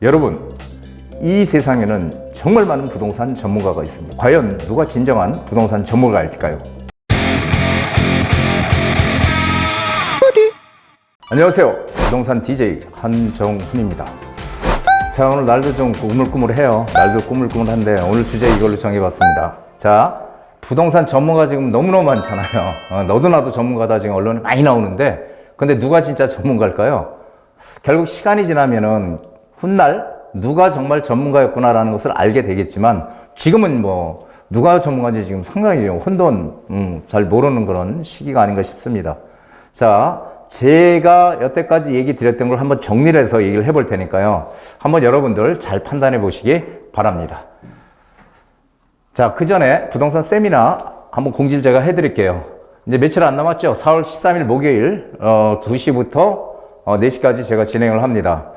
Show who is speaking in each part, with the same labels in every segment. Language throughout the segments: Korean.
Speaker 1: 여러분, 이 세상에는 정말 많은 부동산 전문가가 있습니다. 과연 누가 진정한 부동산 전문가일까요? 안녕하세요. 부동산 DJ 한정훈입니다. 자, 오늘 날도 좀 꾸물꾸물해요. 날도 꾸물꾸물한데 오늘 주제 이걸로 정해봤습니다. 자, 부동산 전문가 지금 너무너무 많잖아요. 너도 나도 전문가다 지금 언론에 많이 나오는데, 근데 누가 진짜 전문가일까요? 결국 시간이 지나면은 훗날 누가 정말 전문가였구나라는 것을 알게 되겠지만, 지금은 뭐 누가 전문가인지 지금 상당히 혼돈, 잘 모르는 그런 시기가 아닌가 싶습니다. 자, 제가 여태까지 얘기 드렸던 걸 한번 정리를 해서 얘기를 해볼 테니까요. 한번 여러분들 잘 판단해 보시기 바랍니다. 자, 그 전에 부동산 세미나 한번 공지를 제가 해드릴게요. 이제 며칠 안 남았죠? 4월 13일 목요일 2시부터 4시까지 제가 진행을 합니다.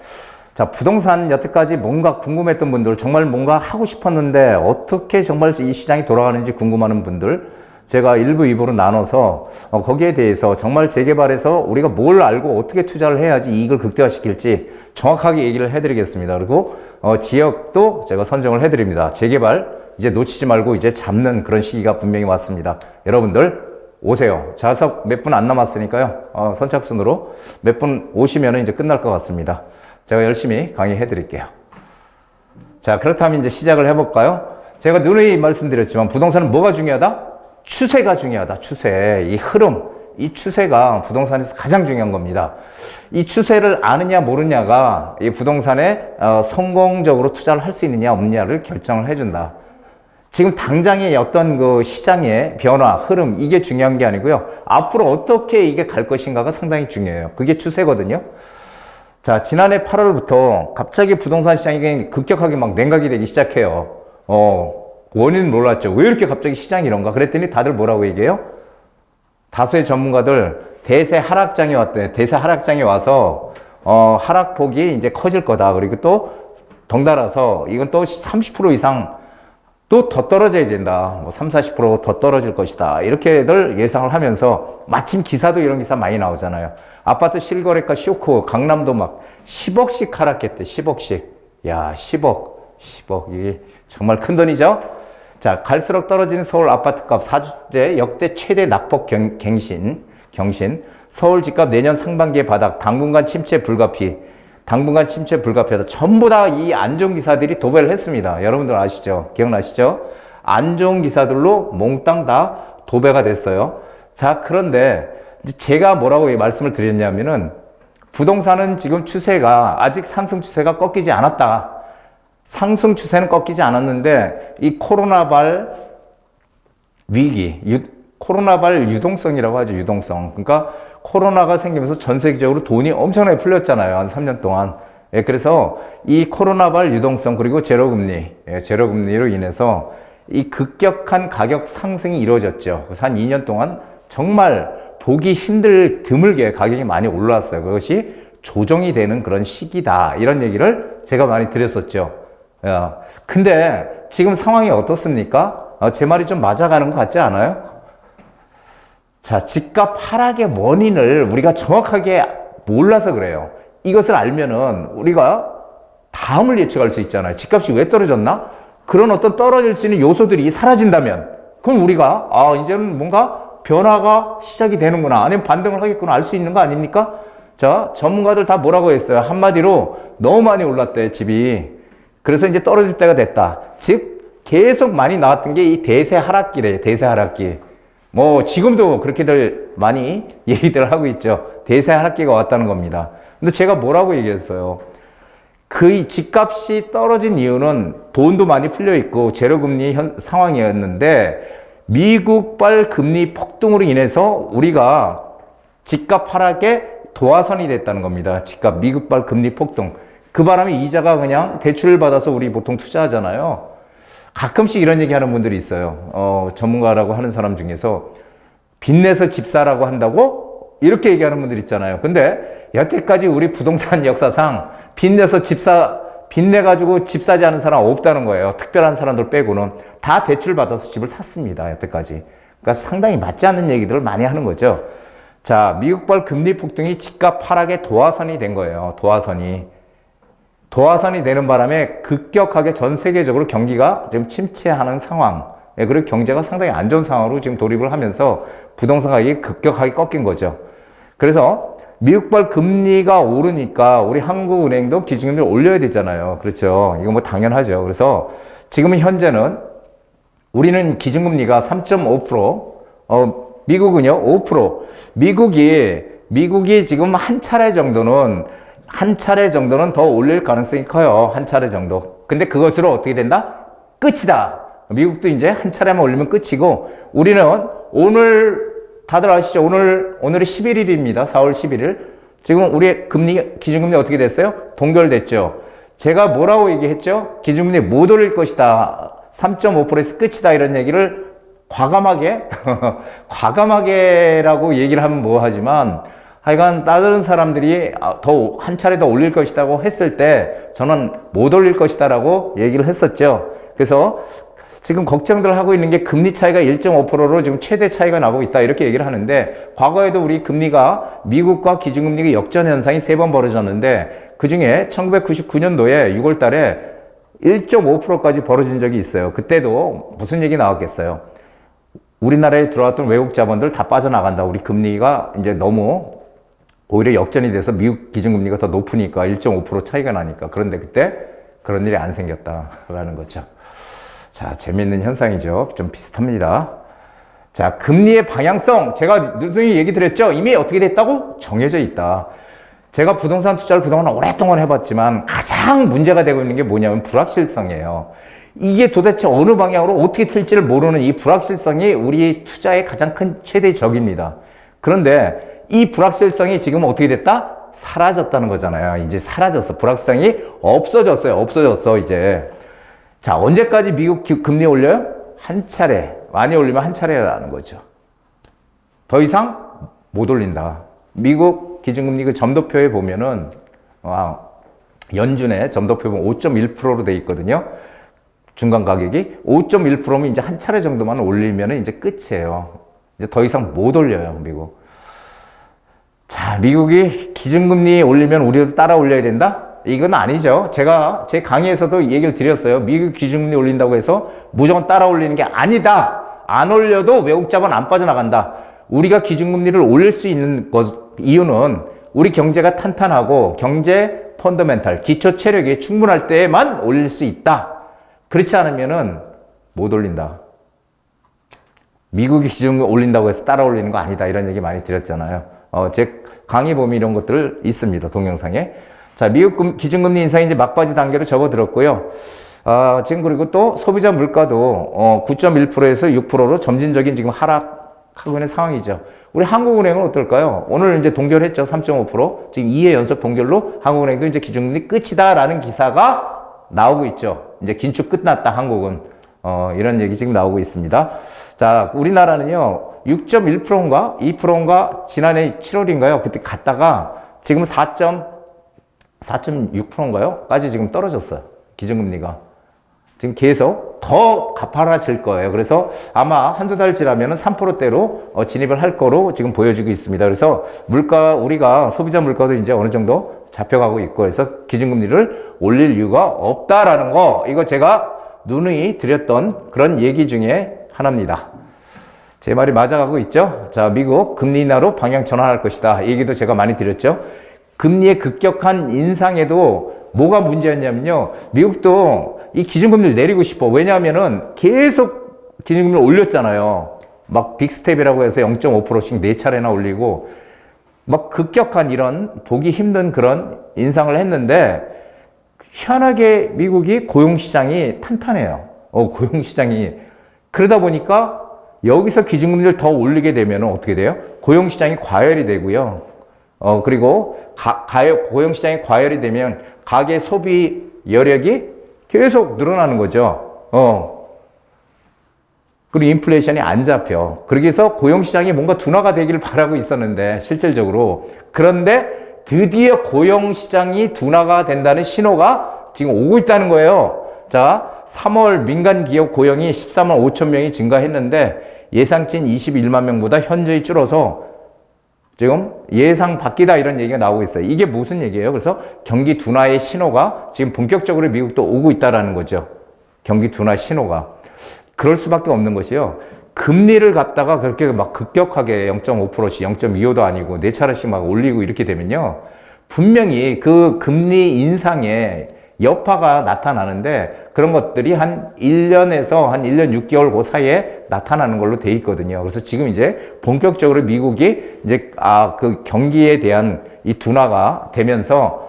Speaker 1: 자, 부동산 여태까지 뭔가 궁금했던 분들, 정말 뭔가 하고 싶었는데 어떻게 정말 이 시장이 돌아가는지 궁금한 분들, 제가 1부, 2부로 나눠서 거기에 대해서 정말 재개발에서 우리가 뭘 알고 어떻게 투자를 해야지 이익을 극대화시킬지 정확하게 얘기를 해드리겠습니다. 그리고 지역도 제가 선정을 해드립니다. 재개발 이제 놓치지 말고 이제 잡는 그런 시기가 분명히 왔습니다. 여러분들 오세요. 좌석 몇 분 안 남았으니까요. 선착순으로 몇 분 오시면 이제 끝날 것 같습니다. 제가 열심히 강의해 드릴게요. 자, 그렇다면 이제 시작을 해볼까요? 제가 누누이 말씀드렸지만 부동산은 뭐가 중요하다? 추세가 중요하다. 추세. 이 흐름, 이 추세가 부동산에서 가장 중요한 겁니다. 이 추세를 아느냐 모르냐가 이 부동산에 성공적으로 투자를 할 수 있느냐 없느냐를 결정을 해준다. 지금 당장의 어떤 그 시장의 변화, 흐름, 이게 중요한 게 아니고요. 앞으로 어떻게 이게 갈 것인가가 상당히 중요해요. 그게 추세거든요. 자, 지난해 8월부터 갑자기 부동산 시장이 급격하게 막 냉각이 되기 시작해요. 원인은 몰랐죠. 왜 이렇게 갑자기 시장이 이런가? 그랬더니 다들 뭐라고 얘기해요? 다수의 전문가들 대세 하락장이 왔대. 대세 하락장이 와서 하락폭이 이제 커질 거다. 그리고 또 덩달아서 이건 또 30% 이상 또 더 떨어져야 된다. 뭐 30-40% 더 떨어질 것이다. 이렇게들 예상을 하면서 마침 기사도 이런 기사 많이 나오잖아요. 아파트 실거래가 쇼크, 강남도 막 10억씩 하락했대. 10억씩. 야, 10억. 이게 정말 큰 돈이죠? 자, 갈수록 떨어지는 서울 아파트값 4주째 역대 최대 낙폭 경신. 서울 집값 내년 상반기에 바닥, 당분간 침체 불가피하다. 전부 다 이 안 좋은 기사들이 도배를 했습니다. 여러분들 아시죠? 기억나시죠? 안 좋은 기사들로 몽땅 다 도배가 됐어요. 자, 그런데 제가 뭐라고 말씀을 드렸냐면은 부동산은 지금 추세가 아직 상승 추세가 꺾이지 않았다. 상승 추세는 꺾이지 않았는데 이 코로나발 위기, 코로나발 유동성이라고 하죠. 유동성. 그러니까 코로나가 생기면서 전 세계적으로 돈이 엄청나게 풀렸잖아요. 한 3년 동안. 예, 그래서 이 코로나발 유동성 그리고 제로금리로 인해서 이 급격한 가격 상승이 이루어졌죠. 그래서 한 2년 동안 정말 보기 드물게 가격이 많이 올라왔어요. 그것이 조정이 되는 그런 시기다. 이런 얘기를 제가 많이 드렸었죠. 근데 지금 상황이 어떻습니까? 제 말이 좀 맞아가는 것 같지 않아요? 자, 집값 하락의 원인을 우리가 정확하게 몰라서 그래요. 이것을 알면은 우리가 다음을 예측할 수 있잖아요. 집값이 왜 떨어졌나? 그런 어떤 떨어질 수 있는 요소들이 사라진다면, 그럼 우리가, 이제는 뭔가 변화가 시작이 되는구나. 아니면 반등을 하겠구나. 알 수 있는 거 아닙니까? 자, 전문가들 다 뭐라고 했어요? 한마디로 너무 많이 올랐대, 집이. 그래서 이제 떨어질 때가 됐다. 즉, 계속 많이 나왔던 게 이 대세 하락기래요. 대세 하락기. 뭐 지금도 그렇게들 많이 얘기들 하고 있죠. 대세 하락기가 왔다는 겁니다. 근데 제가 뭐라고 얘기했어요? 그 집값이 떨어진 이유는 돈도 많이 풀려 있고 제로금리 상황이었는데 미국발 금리 폭등으로 인해서 우리가 집값 하락에 도화선이 됐다는 겁니다. 미국발 금리 폭등. 그 바람에 이자가 그냥 대출을 받아서 우리 보통 투자하잖아요. 가끔씩 이런 얘기 하는 분들이 있어요. 전문가라고 하는 사람 중에서 빚내서 집 사라고 한다고? 이렇게 얘기하는 분들 있잖아요. 근데 여태까지 우리 부동산 역사상 빚내가지고 집 사지 않은 사람 없다는 거예요. 특별한 사람들 빼고는. 다 대출 받아서 집을 샀습니다. 여태까지. 그러니까 상당히 맞지 않는 얘기들을 많이 하는 거죠. 자, 미국발 금리 폭등이 집값 하락의 도화선이 된 거예요. 도화선이. 도화선이 되는 바람에 급격하게 전 세계적으로 경기가 지금 침체하는 상황, 그리고 경제가 상당히 안 좋은 상황으로 지금 돌입을 하면서 부동산 가격이 급격하게 꺾인 거죠. 그래서 미국발 금리가 오르니까 우리 한국은행도 기준금리를 올려야 되잖아요. 그렇죠. 이거 뭐 당연하죠. 그래서 지금은 현재는 우리는 기준금리가 3.5%, 미국은요 5%. 미국이 지금 한 차례 정도는 더 올릴 가능성이 커요. 한 차례 정도. 근데 그것으로 어떻게 된다? 끝이다. 미국도 이제 한 차례만 올리면 끝이고, 우리는 오늘, 다들 아시죠? 오늘이 11일입니다. 4월 11일. 지금 우리의 기준금리 어떻게 됐어요? 동결됐죠. 제가 뭐라고 얘기했죠? 기준금리 못 올릴 것이다. 3.5%에서 끝이다. 이런 얘기를 과감하게라고 얘기를 하면 뭐 하지만, 하여간 다른 사람들이 한 차례 더 올릴 것이라고 했을 때 저는 못 올릴 것이다라고 얘기를 했었죠. 그래서 지금 걱정들 하고 있는 게 금리 차이가 1.5%로 지금 최대 차이가 나고 있다 이렇게 얘기를 하는데, 과거에도 우리 금리가 미국과 기준금리가 역전 현상이 3번 벌어졌는데 그 중에 1999년도에 6월 달에 1.5%까지 벌어진 적이 있어요. 그때도 무슨 얘기 나왔겠어요? 우리나라에 들어왔던 외국 자본들 다 빠져나간다. 우리 금리가 이제 너무 오히려 역전이 돼서 미국 기준금리가 더 높으니까 1.5% 차이가 나니까. 그런데 그때 그런 일이 안 생겼다라는 거죠. 자, 재미있는 현상이죠. 좀 비슷합니다. 자, 금리의 방향성. 제가 누누이 얘기 드렸죠. 이미 어떻게 됐다고? 정해져 있다. 제가 부동산 투자를 그동안 오랫동안 해봤지만 가장 문제가 되고 있는 게 뭐냐면 불확실성이에요. 이게 도대체 어느 방향으로 어떻게 튈지를 모르는 이 불확실성이 우리 투자의 가장 큰 최대 적입니다. 그런데 이 불확실성이 지금 어떻게 됐다? 사라졌다는 거잖아요. 이제 사라졌어. 불확실성이 없어졌어, 이제. 자, 언제까지 미국 금리 올려요? 한 차례. 많이 올리면 한 차례라는 거죠. 더 이상 못 올린다. 미국 기준금리 그 점도표에 보면은, 연준에 점도표 보면 5.1%로 돼 있거든요. 중간 가격이 5.1%면 이제 한 차례 정도만 올리면 이제 끝이에요. 이제 더 이상 못 올려요, 미국. 자, 미국이 기준금리 올리면 우리도 따라 올려야 된다? 이건 아니죠. 제가 제 강의에서도 얘기를 드렸어요. 미국 기준금리 올린다고 해서 무조건 따라 올리는 게 아니다. 안 올려도 외국 자본 안 빠져나간다. 우리가 기준금리를 올릴 수 있는 이유는 우리 경제가 탄탄하고 경제 펀더멘탈, 기초 체력이 충분할 때만 올릴 수 있다. 그렇지 않으면은 못 올린다. 미국이 기준금리 올린다고 해서 따라 올리는 거 아니다. 이런 얘기 많이 드렸잖아요. 제 강의 보면 이런 것들 있습니다. 동영상에. 자, 미국 기준금리 인상이 이제 막바지 단계로 접어들었고요. 지금 그리고 또 소비자 물가도 9.1%에서 6%로 점진적인 지금 하락하고 있는 상황이죠. 우리 한국은행은 어떨까요? 오늘 이제 동결했죠. 3.5%. 지금 2회 연속 동결로 한국은행도 이제 기준금리 끝이다라는 기사가 나오고 있죠. 이제 긴축 끝났다, 한국은. 이런 얘기 지금 나오고 있습니다. 자, 우리나라는요, 6.1%인가? 2%인가? 지난해 7월인가요? 그때 갔다가 지금 4.6%인가요? 까지 지금 떨어졌어요. 기준금리가. 지금 계속 더 가파라질 거예요. 그래서 아마 한두 달 지나면 3%대로 진입을 할 거로 지금 보여지고 있습니다. 그래서 우리가 소비자 물가도 이제 어느 정도 잡혀가고 있고 해서 기준금리를 올릴 이유가 없다라는 거, 이거 제가 누누이 드렸던 그런 얘기 중에 하나입니다. 제 말이 맞아가고 있죠? 자, 미국 금리 인하로 방향 전환할 것이다. 이 얘기도 제가 많이 드렸죠? 금리의 급격한 인상에도 뭐가 문제였냐면요. 미국도 이 기준금리를 내리고 싶어. 왜냐하면은 계속 기준금리를 올렸잖아요. 막 빅스텝이라고 해서 0.5%씩 4차례나 올리고 막 급격한 이런 보기 힘든 그런 인상을 했는데, 희한하게 미국이 고용시장이 탄탄해요. 고용시장이. 그러다 보니까 여기서 기준금리를 더 올리게 되면 어떻게 돼요? 고용시장이 과열이 되고요. 그리고 고용시장이 과열이 되면 가계 소비 여력이 계속 늘어나는 거죠. 그리고 인플레이션이 안 잡혀. 그래서 고용시장이 뭔가 둔화가 되기를 바라고 있었는데, 실질적으로. 그런데 드디어 고용시장이 둔화가 된다는 신호가 지금 오고 있다는 거예요. 자, 3월 민간 기업 고용이 14만 5천 명이 증가했는데 예상치인 21만 명보다 현저히 줄어서 지금 예상 바뀌다 이런 얘기가 나오고 있어요. 이게 무슨 얘기예요? 그래서 경기 둔화의 신호가 지금 본격적으로 미국도 오고 있다라는 거죠. 경기 둔화 신호가. 그럴 수밖에 없는 것이요. 금리를 갖다가 그렇게 막 급격하게 0.5%씩 0.25도 아니고 4차례씩 막 올리고 이렇게 되면요. 분명히 그 금리 인상에 여파가 나타나는데 그런 것들이 한 1년에서 한 1년 6개월 그 사이에 나타나는 걸로 돼 있거든요. 그래서 지금 이제 본격적으로 미국이 이제 그 경기에 대한 이 둔화가 되면서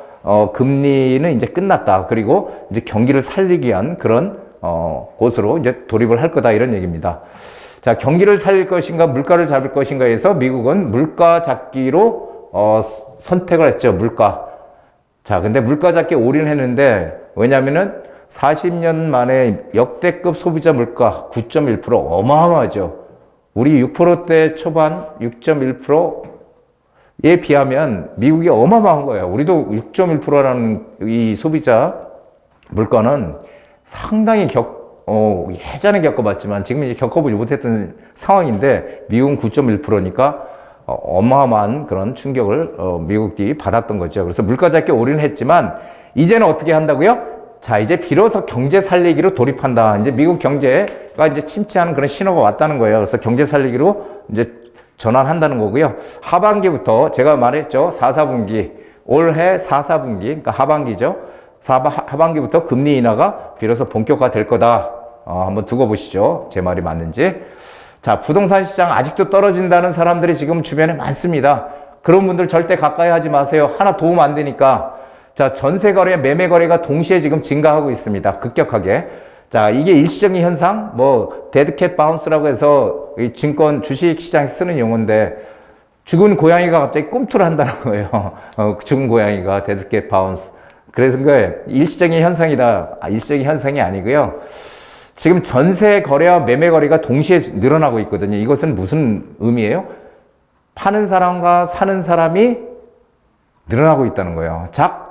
Speaker 1: 금리는 이제 끝났다. 그리고 이제 경기를 살리기 위한 그런 곳으로 이제 돌입을 할 거다 이런 얘기입니다. 자, 경기를 살릴 것인가 물가를 잡을 것인가에서 미국은 물가 잡기로 선택을 했죠. 물가. 자, 근데 물가 잡기에 올인했는데 왜냐면은 40년 만에 역대급 소비자 물가 9.1% 어마어마하죠. 우리 6%대 초반 6.1%에 비하면 미국이 어마어마한 거예요. 우리도 6.1%라는 이 소비자 물가는 상당히 예전에 겪어봤지만 지금 이제 겪어보지 못했던 상황인데 미국은 9.1%니까 어마어마한 그런 충격을 미국이 받았던 거죠. 그래서 물가 잡기에 올인했지만 이제는 어떻게 한다고요? 자, 이제 비로소 경제 살리기로 돌입한다. 이제 미국 경제가 이제 침체하는 그런 신호가 왔다는 거예요. 그래서 경제 살리기로 이제 전환한다는 거고요. 하반기부터 제가 말했죠. 4, 4분기. 올해 4, 4분기. 그러니까 하반기죠. 하반기부터 금리 인하가 비로소 본격화 될 거다. 한번 두고 보시죠. 제 말이 맞는지. 자, 부동산 시장 아직도 떨어진다는 사람들이 지금 주변에 많습니다. 그런 분들 절대 가까이 하지 마세요. 하나 도움 안 되니까. 자, 전세 거래, 매매 거래가 동시에 지금 증가하고 있습니다. 급격하게. 자, 이게 일시적인 현상, 데드캣 바운스라고 해서 이 증권, 주식 시장에 쓰는 용어인데, 죽은 고양이가 갑자기 꿈틀을 한다는 거예요. 죽은 고양이가 데드캣 바운스. 그래서 그 일시적인 현상이다. 일시적인 현상이 아니고요. 지금 전세 거래와 매매 거래가 동시에 늘어나고 있거든요. 이것은 무슨 의미예요? 파는 사람과 사는 사람이 늘어나고 있다는 거예요.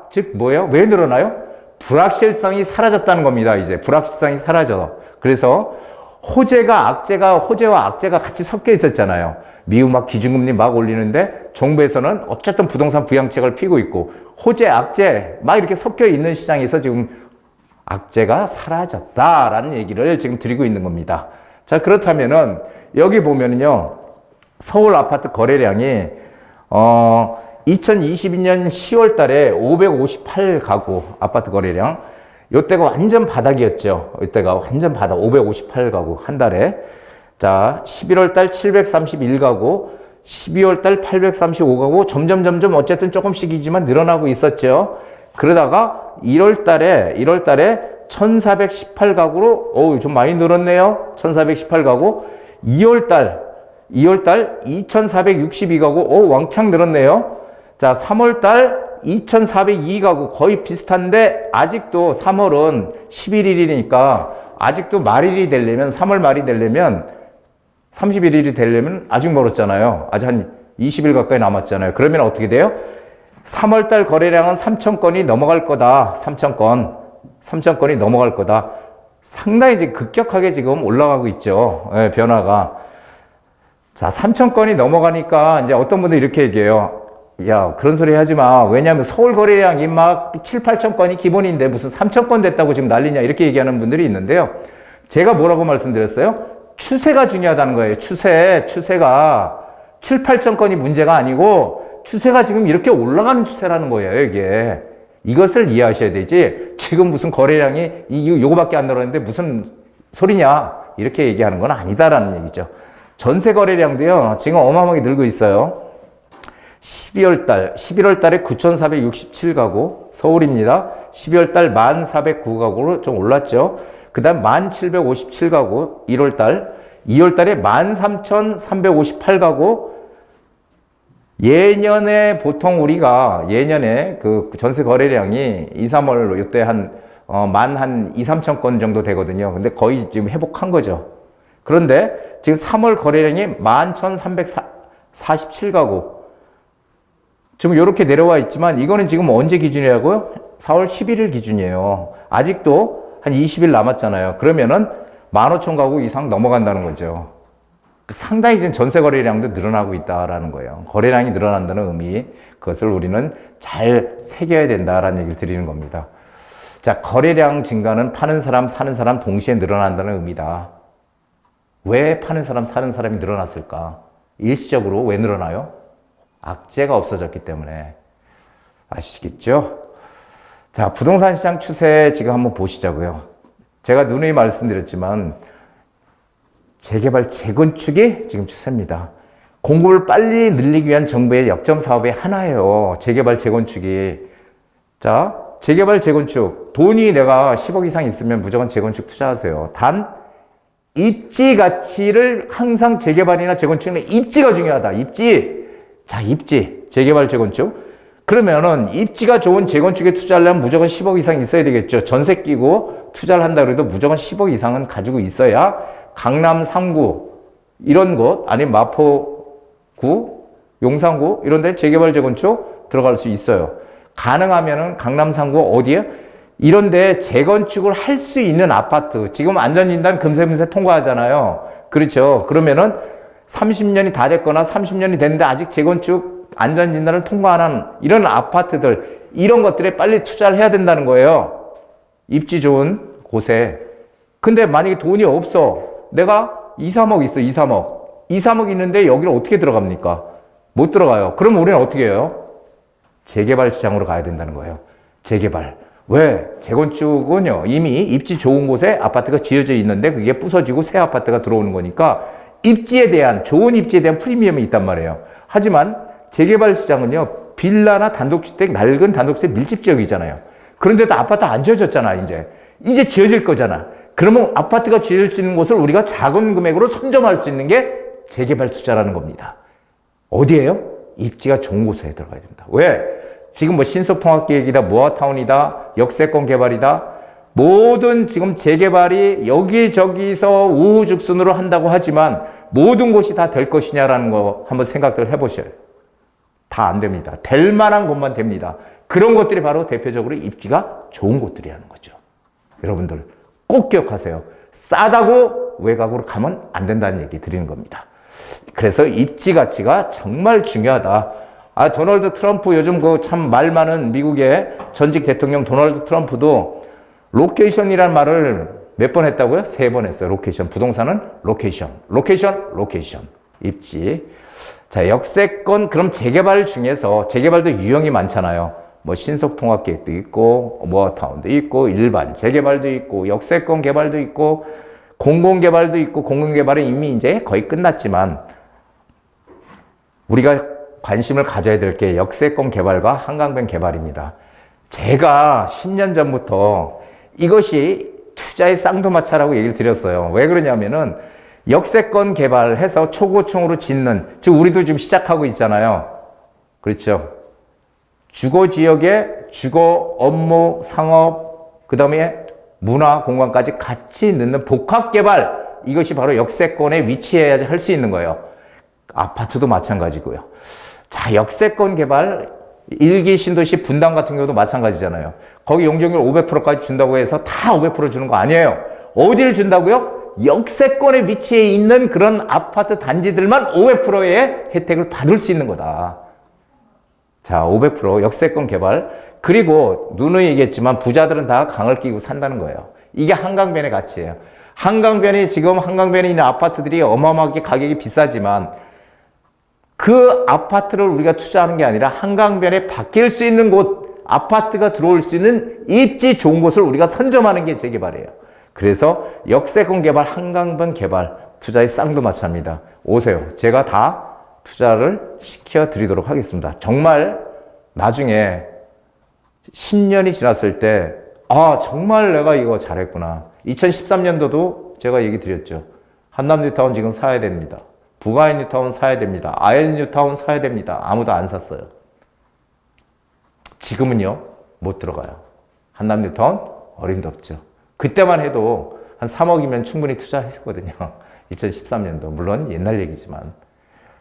Speaker 1: 즉 뭐예요? 왜 늘어나요? 불확실성이 사라졌다는 겁니다. 이제 불확실성이 사라져. 그래서 호재와 악재가 같이 섞여 있었잖아요. 미국 막 기준금리 막 올리는데 정부에서는 어쨌든 부동산 부양책을 피고 있고 호재, 악재 막 이렇게 섞여 있는 시장에서 지금 악재가 사라졌다라는 얘기를 지금 드리고 있는 겁니다. 자, 그렇다면은 여기 보면은요. 서울 아파트 거래량이 2022년 10월 달에 558가구 아파트 거래량. 이때가 완전 바닥이었죠. 이때가 완전 바닥 558가구 한 달에. 자, 11월 달 731가구, 12월 달 835가구 점점 어쨌든 조금씩이지만 늘어나고 있었죠. 그러다가 1월 달에 1418가구로 좀 많이 늘었네요. 1418가구. 2월 달 2462가구 왕창 늘었네요. 자, 3월 달 2402가구 거의 비슷한데 아직도 3월은 11일이니까 아직도 말일이 되려면 3월 말이 되려면 31일이 되려면 아직 멀었잖아요. 아직 한 20일 가까이 남았잖아요. 그러면 어떻게 돼요? 3월 달 거래량은 3,000건이 넘어갈 거다. 3,000건이 넘어갈 거다. 상당히 지금 급격하게 지금 올라가고 있죠. 네, 변화가. 자, 3,000건이 넘어가니까 이제 어떤 분들이 이렇게 얘기해요. 야, 그런 소리 하지 마. 왜냐하면 서울 거래량이 막 7, 8천 건이 기본인데 무슨 3,000건 됐다고 지금 난리냐. 이렇게 얘기하는 분들이 있는데요. 제가 뭐라고 말씀드렸어요? 추세가 중요하다는 거예요. 추세가 7, 8천 건이 문제가 아니고 추세가 지금 이렇게 올라가는 추세라는 거예요, 이게. 이것을 이해하셔야 되지. 지금 무슨 거래량이 요거밖에 안 늘었는데 무슨 소리냐. 이렇게 얘기하는 건 아니다라는 얘기죠. 전세 거래량도요, 지금 어마어마하게 늘고 있어요. 11월 달에 9,467가구, 서울입니다. 12월 달 1,409가구로 좀 올랐죠. 그 다음 1,757가구, 1월 달. 2월 달에 13,358가구, 예년에 보통 우리가 예년에 그 전세 거래량이 2, 3월 이때 한 2, 3천 건 정도 되거든요. 근데 거의 지금 회복한 거죠. 그런데 지금 3월 거래량이 11,347가구. 지금 이렇게 내려와 있지만 이거는 지금 언제 기준이라고요? 4월 11일 기준이에요. 아직도 한 20일 남았잖아요. 그러면은 15,000가구 이상 넘어간다는 거죠. 상당히 지금 전세 거래량도 늘어나고 있다라는 거예요. 거래량이 늘어난다는 의미, 그것을 우리는 잘 새겨야 된다라는 얘기를 드리는 겁니다. 자, 거래량 증가는 파는 사람, 사는 사람 동시에 늘어난다는 의미다. 왜 파는 사람, 사는 사람이 늘어났을까? 일시적으로 왜 늘어나요? 악재가 없어졌기 때문에. 아시겠죠? 자, 부동산 시장 추세 지금 한번 보시자고요. 제가 누누이 말씀드렸지만 재개발, 재건축이 지금 추세입니다. 공급을 빨리 늘리기 위한 정부의 역점 사업의 하나예요. 재개발, 재건축이. 자, 재개발, 재건축. 돈이 내가 10억 이상 있으면 무조건 재건축 투자하세요. 단, 입지 가치를 항상 재개발이나 재건축은 입지가 중요하다. 입지. 자, 입지. 재개발, 재건축. 그러면은 입지가 좋은 재건축에 투자하려면 무조건 10억 이상 있어야 되겠죠. 전세 끼고 투자를 한다 그래도 무조건 10억 이상은 가지고 있어야 강남 3구 이런 곳 아니면 마포구, 용산구 이런 데 재개발 재건축 들어갈 수 있어요. 가능하면은 강남 3구 어디에? 이런 데 재건축을 할 수 있는 아파트. 지금 안전진단 금세금세 통과하잖아요. 그렇죠. 그러면은 30년이 다 됐거나 30년이 됐는데 아직 재건축 안전진단을 통과 안 한 이런 아파트들, 이런 것들에 빨리 투자를 해야 된다는 거예요. 입지 좋은 곳에. 근데 만약에 돈이 없어. 내가 2, 3억 있어, 2, 3억. 2, 3억 있는데 여기를 어떻게 들어갑니까? 못 들어가요. 그럼 우리는 어떻게 해요? 재개발 시장으로 가야 된다는 거예요. 재개발. 왜? 재건축은요, 이미 입지 좋은 곳에 아파트가 지어져 있는데 그게 부서지고 새 아파트가 들어오는 거니까 입지에 대한, 좋은 입지에 대한 프리미엄이 있단 말이에요. 하지만 재개발 시장은요, 빌라나 단독주택, 낡은 단독주택 밀집 지역이잖아요. 그런데도 아파트 안 지어졌잖아, 이제. 이제 지어질 거잖아. 그러면 아파트가 지어지는 곳을 우리가 작은 금액으로 선점할 수 있는 게 재개발 투자라는 겁니다. 어디예요? 입지가 좋은 곳에 들어가야 된다. 왜? 지금 뭐 신속통합계획이다, 모아타운이다, 역세권 개발이다. 모든 지금 재개발이 여기저기서 우후죽순으로 한다고 하지만 모든 곳이 다 될 것이냐라는 거 한번 생각들 해보셔요. 다 안 됩니다. 될 만한 곳만 됩니다. 그런 것들이 바로 대표적으로 입지가 좋은 곳들이라는 거죠. 여러분들 꼭 기억하세요. 싸다고 외곽으로 가면 안 된다는 얘기 드리는 겁니다. 그래서 입지 가치가 정말 중요하다. 아, 도널드 트럼프 요즘 그 참 말 많은 미국의 전직 대통령 도널드 트럼프도 로케이션이라는 말을 몇 번 했다고요? 3번 했어요. 로케이션. 부동산은 로케이션. 로케이션, 로케이션. 입지. 자, 역세권, 그럼 재개발 중에서, 재개발도 유형이 많잖아요. 뭐 신속통합계획도 있고, 모아타운도 있고, 일반 재개발도 있고, 역세권 개발도 있고, 공공개발도 있고, 공공개발은 이미 이제 거의 끝났지만, 우리가 관심을 가져야 될 게 역세권 개발과 한강변 개발입니다. 제가 10년 전부터 이것이 투자의 쌍두마차라고 얘기를 드렸어요. 왜 그러냐면은 역세권 개발해서 초고층으로 짓는, 즉 우리도 지금 시작하고 있잖아요. 그렇죠. 주거 지역에 주거, 업무, 상업, 그 다음에 문화, 공간까지 같이 넣는 복합 개발, 이것이 바로 역세권에 위치해야지 할 수 있는 거예요. 아파트도 마찬가지고요. 자, 역세권 개발, 일기 신도시 분당 같은 경우도 마찬가지잖아요. 거기 용적률 500%까지 준다고 해서 다 500% 주는 거 아니에요. 어디를 준다고요? 역세권에 위치해 있는 그런 아파트 단지들만 500%의 혜택을 받을 수 있는 거다. 자, 500% 역세권 개발. 그리고 누누이 얘기했지만 부자들은 다 강을 끼고 산다는 거예요. 이게 한강변의 가치예요. 한강변이 지금 한강변에 있는 아파트들이 어마어마하게 가격이 비싸지만 그 아파트를 우리가 투자하는 게 아니라 한강변에 바뀔 수 있는 곳, 아파트가 들어올 수 있는 입지 좋은 곳을 우리가 선점하는 게 재개발이에요. 그래서 역세권 개발, 한강변 개발, 투자의 쌍두마차입니다. 오세요. 제가 다 투자를 시켜드리도록 하겠습니다. 정말 나중에 10년이 지났을 때, 아, 정말 내가 이거 잘했구나. 2013년도도 제가 얘기 드렸죠. 한남 뉴타운 지금 사야 됩니다. 부가인 뉴타운 사야 됩니다. 아일 뉴타운 사야 됩니다. 아무도 안 샀어요. 지금은요, 못 들어가요. 한남 뉴타운 어림도 없죠. 그때만 해도 한 3억이면 충분히 투자했거든요. 2013년도. 물론 옛날 얘기지만.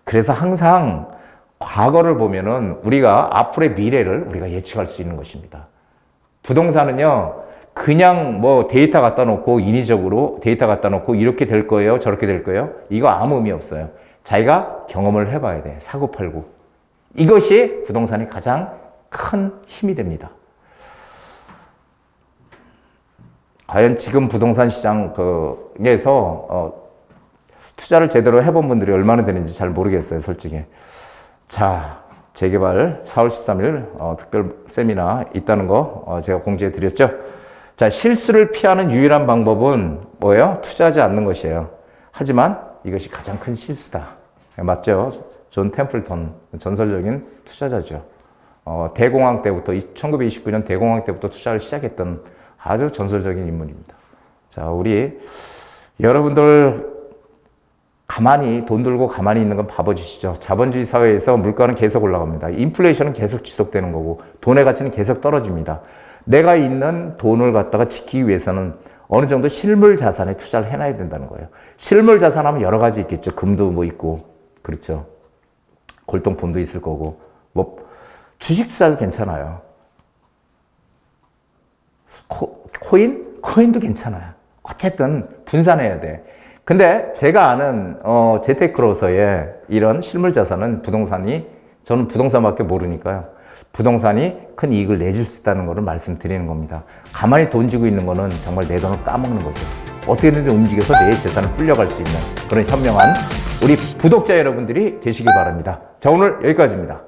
Speaker 1: 그래서 항상 과거를 보면은 우리가 앞으로의 미래를 우리가 예측할 수 있는 것입니다. 부동산은요, 그냥 뭐 데이터 갖다 놓고 인위적으로 데이터 갖다 놓고 이렇게 될 거예요, 저렇게 될 거예요. 이거 아무 의미 없어요. 자기가 경험을 해봐야 돼. 사고 팔고. 이것이 부동산이 가장 큰 힘이 됩니다. 과연 지금 부동산 시장에서 투자를 제대로 해본 분들이 얼마나 되는지 잘 모르겠어요, 솔직히. 자, 재개발 4월 13일 특별 세미나 있다는 거 제가 공지해 드렸죠. 자, 실수를 피하는 유일한 방법은 뭐예요? 투자하지 않는 것이에요. 하지만 이것이 가장 큰 실수다. 맞죠? 존 템플턴, 전설적인 투자자죠. 대공황 때부터, 1929년 대공황 때부터 투자를 시작했던 아주 전설적인 인물입니다. 자, 우리 여러분들 가만히 돈 들고 가만히 있는 건 바보짓이죠. 자본주의 사회에서 물가는 계속 올라갑니다. 인플레이션은 계속 지속되는 거고 돈의 가치는 계속 떨어집니다. 내가 있는 돈을 갖다가 지키기 위해서는 어느 정도 실물 자산에 투자를 해놔야 된다는 거예요. 실물 자산 하면 여러 가지 있겠죠. 금도 뭐 있고, 그렇죠. 골동품도 있을 거고, 뭐 주식 투자도 괜찮아요. 코인? 코인도 괜찮아요. 어쨌든 분산해야 돼. 근데 제가 아는 재테크로서의 이런 실물 자산은 부동산이, 저는 부동산밖에 모르니까요. 부동산이 큰 이익을 내줄 수 있다는 것을 말씀드리는 겁니다. 가만히 돈 쥐고 있는 거는 정말 내 돈을 까먹는 거죠. 어떻게든지 움직여서 내 재산을 불려갈 수 있는 그런 현명한 우리 구독자 여러분들이 되시길 바랍니다. 자, 오늘 여기까지입니다.